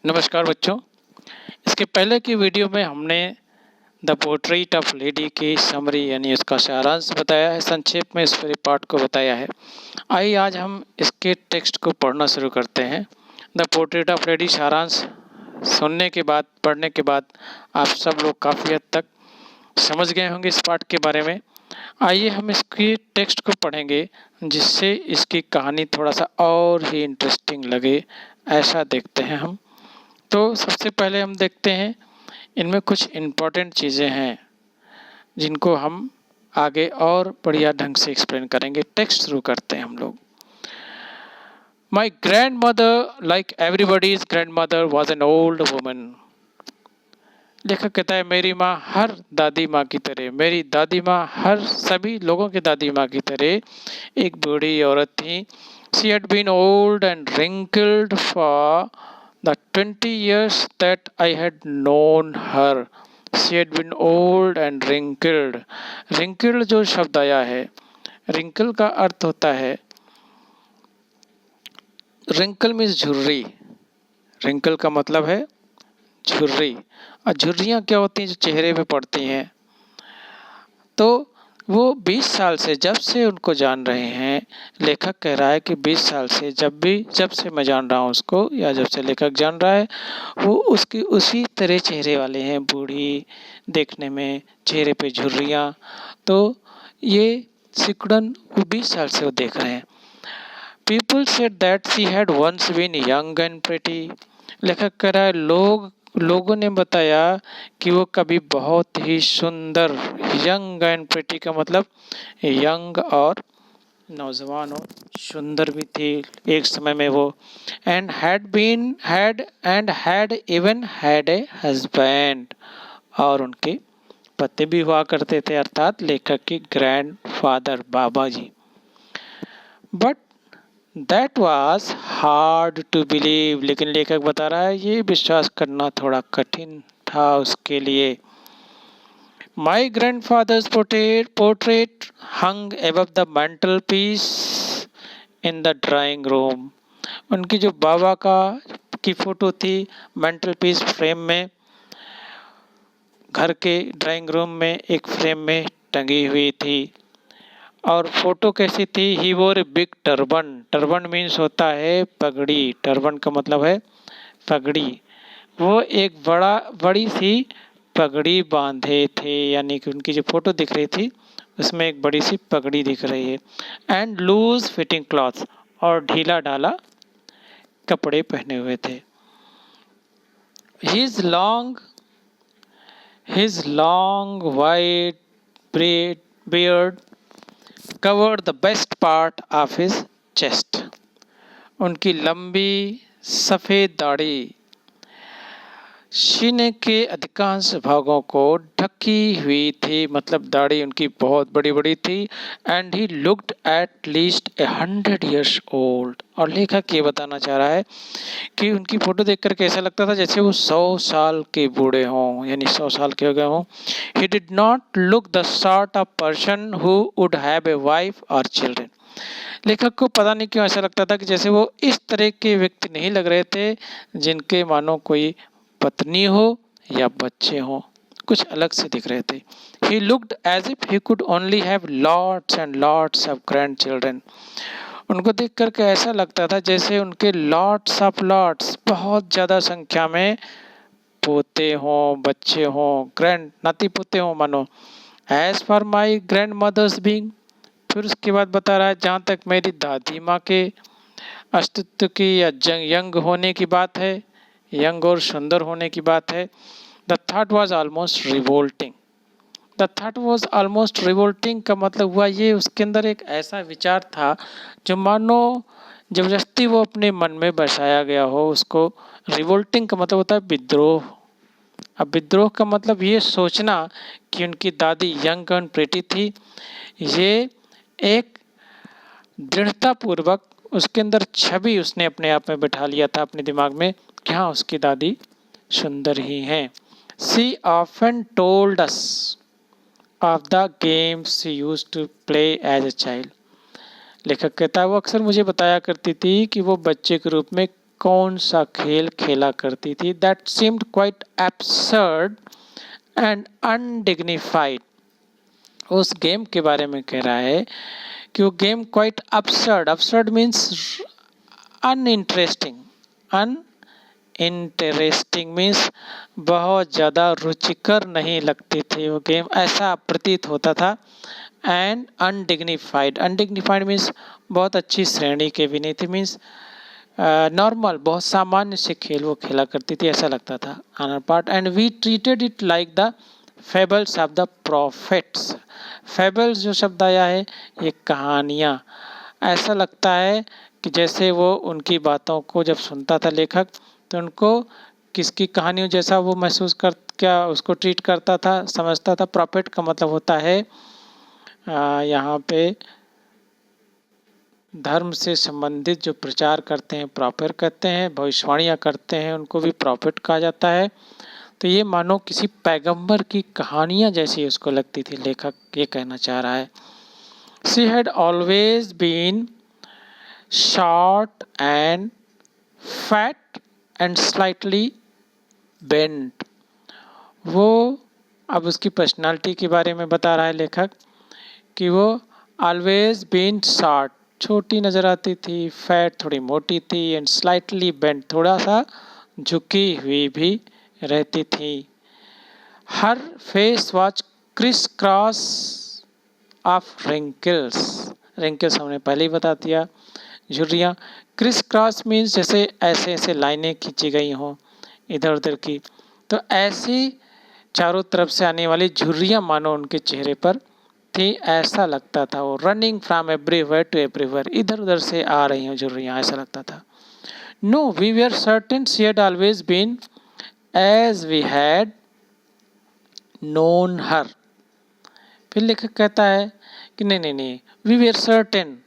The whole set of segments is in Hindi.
नमस्कार बच्चों। इसके पहले की वीडियो में हमने द पोर्ट्रेट ऑफ लेडी की समरी यानी उसका सारांश बताया है, संक्षेप में इस पूरे पाठ को बताया है। आइए आज हम इसके टेक्स्ट को पढ़ना शुरू करते हैं। द पोर्ट्रेट ऑफ लेडी सारांश सुनने के बाद, पढ़ने के बाद आप सब लोग काफ़ी हद तक समझ गए होंगे इस पाठ के बारे में। आइए हम इसकी टेक्स्ट को पढ़ेंगे, जिससे इसकी कहानी थोड़ा सा और ही इंटरेस्टिंग लगे, ऐसा देखते हैं हम। तो सबसे पहले हम देखते हैं, इनमें कुछ इम्पोर्टेंट चीज़ें हैं जिनको हम आगे और बढ़िया ढंग से एक्सप्लेन करेंगे। टेक्स्ट शुरू करते हैं हम लोग। My grand mother like everybody's grand mother was an old woman. लेखक कहता है मेरी माँ हर दादी माँ की तरह, मेरी दादी माँ हर सभी लोगों की दादी माँ की तरह एक बूढ़ी औरत थी। She had been old and wrinkled for the 20 years that I had known her. She had been old and wrinkled. Wrinkled जो शब्द आया है, wrinkle का अर्थ होता है, wrinkle मीन्स झुर्री। wrinkle का मतलब है झुर्री। और झुर्रियाँ क्या होती हैं? जो चेहरे पे पड़ती हैं। तो वो 20 साल से, जब से उनको जान रहे हैं, लेखक कह रहा है कि 20 साल से जब से मैं जान रहा हूँ उसको, या जब से लेखक जान रहा है, वो उसकी उसी तरह चेहरे वाले हैं, बूढ़ी देखने में, चेहरे पे झुर्रियाँ। तो ये सिकुड़न वो 20 साल से वो देख रहे हैं। People said that she had once been young and pretty. लेखक कह रहा है लोगों ने बताया कि वो कभी बहुत ही सुंदर, यंग एंड प्रिटी का मतलब यंग और नौजवान और सुंदर भी थी एक समय में वो। And had even had a husband, और उनके पति भी हुआ करते थे, अर्थात लेखक के ग्रैंड फादर बाबा जी। But that was hard to believe. लेकिन लेखक बता रहा है ये विश्वास करना थोड़ा कठिन था उसके लिए। My grandfather's portrait hung above the mantelpiece in the drawing room. उनकी जो बाबा की फोटो थी मैंटल पीस फ्रेम में, घर के ड्राइंग रूम में एक फ्रेम में टंगी हुई थी। और फोटो कैसी थी? ही वोर a big turban. Turban means होता है पगड़ी। टर्बन का मतलब है पगड़ी। वो एक बड़ी सी पगड़ी बांधे थे, यानी कि उनकी जो फोटो दिख रही थी उसमें एक बड़ी सी पगड़ी दिख रही है। एंड लूज फिटिंग क्लॉथ, और ढीला ढाला कपड़े पहने हुए थे। His long white beard covered the best part of his chest. उनकी लंबी सफ़ेद दाढ़ी सीने के अधिकांश भागों को ढकी हुई थी, मतलब दाढ़ी उनकी बहुत बड़ी बड़ी थी। And he looked at least 100 years old। और लेखक ये बताना चाह रहा है कि उनकी फोटो देखकर कैसा लगता था जैसे वो 100 साल के बूढ़े हों, यानी 100 साल के हो गए हों। He did not look the sort of person who would have a wife और चिल्ड्रन। लेखक को पता नहीं क्यों ऐसा लगता था कि जैसे वो इस तरह के व्यक्ति नहीं लग रहे थे जिनके मानो कोई पत्नी हो या बच्चे हो, कुछ अलग से दिख रहे थे। He looked as if he could only have lots and lots of grandchildren. उनको देख करके ऐसा लगता था जैसे उनके लॉट्स ऑफ लॉट्स, बहुत ज़्यादा संख्या में पोते हों, बच्चे हों, ग्रैंड नाती पोते हों मानो। As for my grandmother's being, फिर उसके बाद बता रहा है जहाँ तक मेरी दादी माँ के अस्तित्व की या यंग होने की बात है, यंग और सुंदर होने की बात है, the thought was almost revolting. The thought was almost revolting का मतलब हुआ ये, उसके अंदर एक ऐसा विचार था जो मानो जबरदस्ती वो अपने मन में बसाया गया हो। उसको रिवोल्टिंग का मतलब होता है विद्रोह। अब विद्रोह का मतलब ये सोचना कि उनकी दादी यंग एंड प्रिटी थी, ये एक दृढ़तापूर्वक उसके अंदर छवि उसने अपने आप में बिठा लिया था अपने दिमाग में कि हाँ उसकी दादी सुंदर ही हैं। She often told us of the games she used to play as a child. लेखक कहता है वो अक्सर मुझे बताया करती थी कि वो बच्चे के रूप में कौन सा खेल खेला करती थी? That seemed quite absurd and undignified. उस गेम के बारे में कह रहा है कि वो game quite absurd, absurd means uninteresting, uninteresting means बहुत ज़्यादा रुचिकर नहीं लगती थी वो गेम, ऐसा प्रतीत होता था। एंड अनडिग्निफाइड, अनडिग्निफाइड मीन्स बहुत अच्छी श्रेणी के भी नहीं थी, मीन्स नॉर्मल, बहुत सामान्य से खेल वो खेला करती थी, ऐसा लगता था अनर part. And we treated it like the fables of the prophets. Fables जो शब्द आया है ये कहानियाँ, ऐसा लगता है कि जैसे वो उनकी बातों को जब सुनता था लेखक तो उनको किसकी कहानियों जैसा वो महसूस कर क्या उसको ट्रीट करता था, समझता था। प्रॉफिट का मतलब होता है यहाँ पे धर्म से संबंधित जो प्रचार करते हैं प्रॉफिट कहते हैं, भविष्यवाणियाँ करते हैं उनको भी प्रॉफिट कहा जाता है। तो ये मानो किसी पैगंबर की कहानियाँ जैसी उसको लगती थी, लेखक ये कहना चाह रहा है। She had always been short and fat and slightly bent. वो अब उसकी पर्सनालिटी के बारे में बता रहा है लेखक कि वो ऑलवेज बीन शॉर्ट, छोटी नज़र आती थी, फैट थोड़ी मोटी थी, एंड स्लाइटली बेंट थोड़ा सा झुकी हुई भी रहती थी। Her face was criss cross of wrinkles, wrinkles हमने पहले ही बता दिया, झुर्रियाँ। क्रिस क्रॉस मीन्स जैसे ऐसे ऐसे लाइनें खींची गई हों इधर उधर की, तो ऐसी चारों तरफ से आने वाली झुर्रियाँ मानो उनके चेहरे पर थी, ऐसा लगता था। वो running from everywhere to everywhere, इधर उधर से आ रही हैं झुर्रियाँ, ऐसा लगता था। No we were certain she had always been as we had known her. फिर लेखक कहता है कि नहीं नहीं नहीं, वी वर सर्टेन,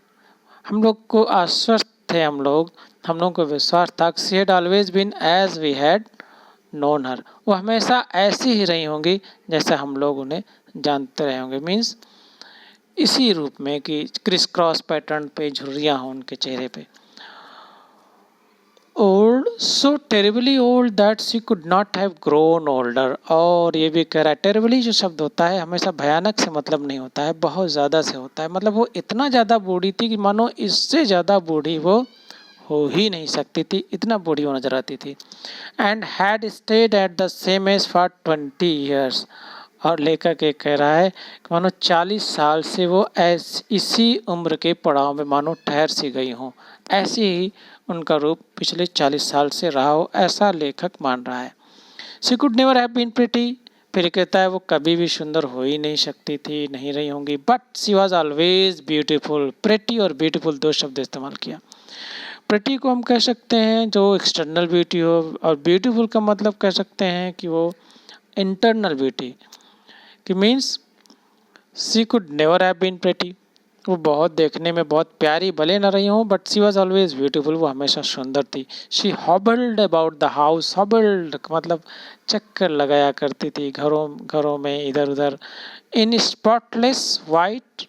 हम लोग को आश्वस्त थे, हम लोगों को विश्वास था। She had always been as we had known her, वो हमेशा ऐसी ही रही होंगी जैसे हम लोग उन्हें जानते रहे होंगे, मीन्स इसी रूप में कि क्रिस क्रॉस पैटर्न पे झुर्रियाँ हों उनके चेहरे पे। Old, so terribly old that she could not have grown older. और ये भी कह रहा है टेरिबली जो शब्द होता है हमेशा भयानक से मतलब नहीं होता है, बहुत ज़्यादा से होता है। मतलब वो इतना ज़्यादा बूढ़ी थी कि मानो इससे ज़्यादा बूढ़ी वो हो ही नहीं सकती थी, इतना बूढ़ी वो नजर आती थी। And had stayed at the same age for 20 years. और लेखक ये कह रहा है कि मानो 40 साल से वो इसी उम्र के पड़ाव में मानो ठहर सी गई हों, ऐसे ही उनका रूप पिछले 40 साल से रहा हो, ऐसा लेखक मान रहा है। She could never have been pretty, फिर कहता है वो कभी भी सुंदर हो ही नहीं सकती थी, नहीं रही होंगी। But she was always beautiful. Pretty और ब्यूटीफुल दो शब्द इस्तेमाल किया। प्रिटी को हम कह सकते हैं जो एक्सटर्नल ब्यूटी हो, और ब्यूटीफुल का मतलब कह सकते हैं कि वो इंटरनल ब्यूटी कि means she could never have been pretty, वो बहुत देखने में बहुत प्यारी भले न रही हूँ, but she was always beautiful, वो हमेशा सुंदर थी। She hobbled about the house, hobbled मतलब चक्कर लगाया करती थी घरों में इधर उधर। In spotless white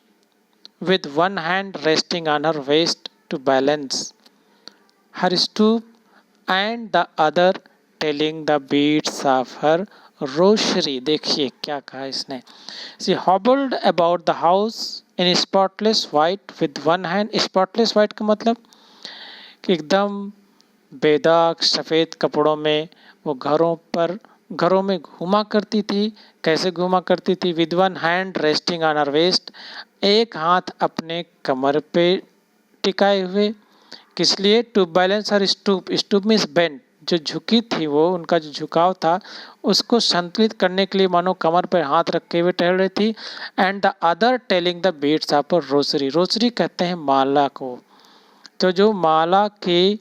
with one hand resting on her waist to balance her stoop and the other telling the beads of her rosary. देखिए क्या कहा इसने। She hobbled about the house in spotless white with one hand. Spotless white का मतलब कि एकदम बेदाग सफ़ेद कपड़ों में वो घरों में घूमा करती थी। कैसे घूमा करती थी? With one hand resting on her waist, एक हाथ अपने कमर पे टिकाए हुए। किस लिए? To balance her stoop, stoop means bend, जो झुकी थी वो उनका जो झुकाव था उसको संतुलित करने के लिए मानो कमर पर हाथ रखे हुए टहल रही थी। And the other telling the beads of rosary, rosary कहते हैं माला को, तो जो माला की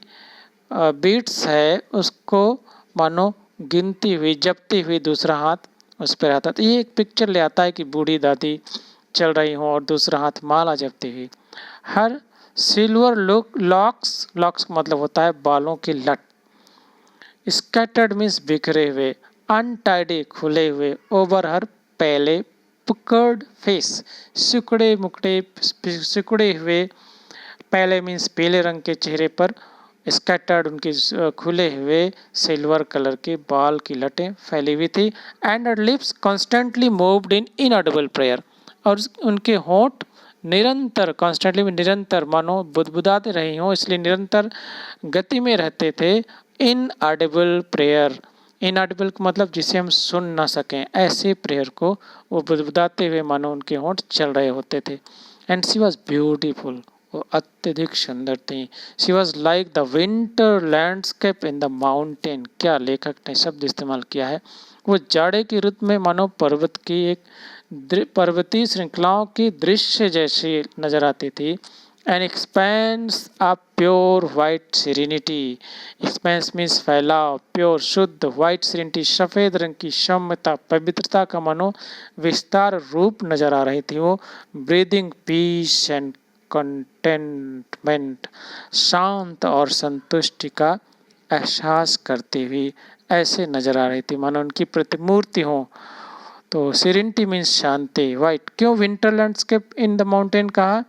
बीट्स है उसको मानो गिनती हुई जपती हुई दूसरा हाथ उस पर आता। तो ये एक पिक्चर ले आता है कि बूढ़ी दादी चल रही हों और दूसरा हाथ माला जपती हुई। हर सिल्वर लॉक्स, लॉक्स मतलब होता है बालों की लट। स्कैटर्ड मीन्स बिखरे हुए, अनटाइडी खुले हुए, ओवर हर पहले पुकर्ड फेस, सिकुड़े हुए, पहले मीन्स पीले रंग के चेहरे पर स्कैटर्ड उनके खुले हुए सिल्वर कलर के बाल की लटें फैली हुई थी, and her lips constantly moved in inaudible prayer, और उनके होंठ निरंतर, कॉन्स्टेंटली में निरंतर, मानो बुदबुदाते रही हों इसलिए निरंतर गति में रहते थे। इनऑडिबल प्रेयर, इनऑडिबल का मतलब जिसे हम सुन ना सकें, ऐसे प्रेयर को वो बुदबुदाते हुए मानो उनके होंठ चल रहे होते थे। एंड शी वॉज ब्यूटीफुल, वो अत्यधिक सुंदर थी। She was like the winter landscape in the mountain, क्या लेखक ने शब्द इस्तेमाल किया है, वो जाड़े की ऋतु में मानो पर्वत की एक पर्वतीय श्रृंखलाओं की दृश्य जैसी नजर आती थी। An expense of pure white serenity, expense means फैलाव, प्योर शुद्ध, वाइट सेरेनिटी सफ़ेद रंग की सौम्यता, पवित्रता का मानो विस्तार रूप नजर आ रही थी। वो ब्रीदिंग पीस एंड कंटेंटमेंट, शांत और संतुष्टि का एहसास करती हुई ऐसे नजर आ रही थी मानो उनकी प्रतिमूर्ति हो। तो सेरेनिटी मीन्स शांति। वाइट, क्यों winter landscape in the mountain कहा,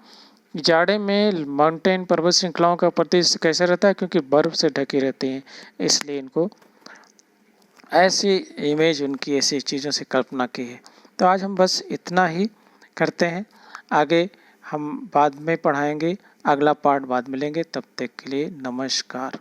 जाड़े में माउंटेन पर्वत श्रृंखलाओं का प्रदेश कैसा रहता है, क्योंकि बर्फ से ढकी रहती हैं, इसलिए इनको ऐसी इमेज उनकी ऐसी चीज़ों से कल्पना की है। तो आज हम बस इतना ही करते हैं, आगे हम बाद में पढ़ाएंगे, अगला पार्ट बाद में लेंगे। तब तक के लिए नमस्कार।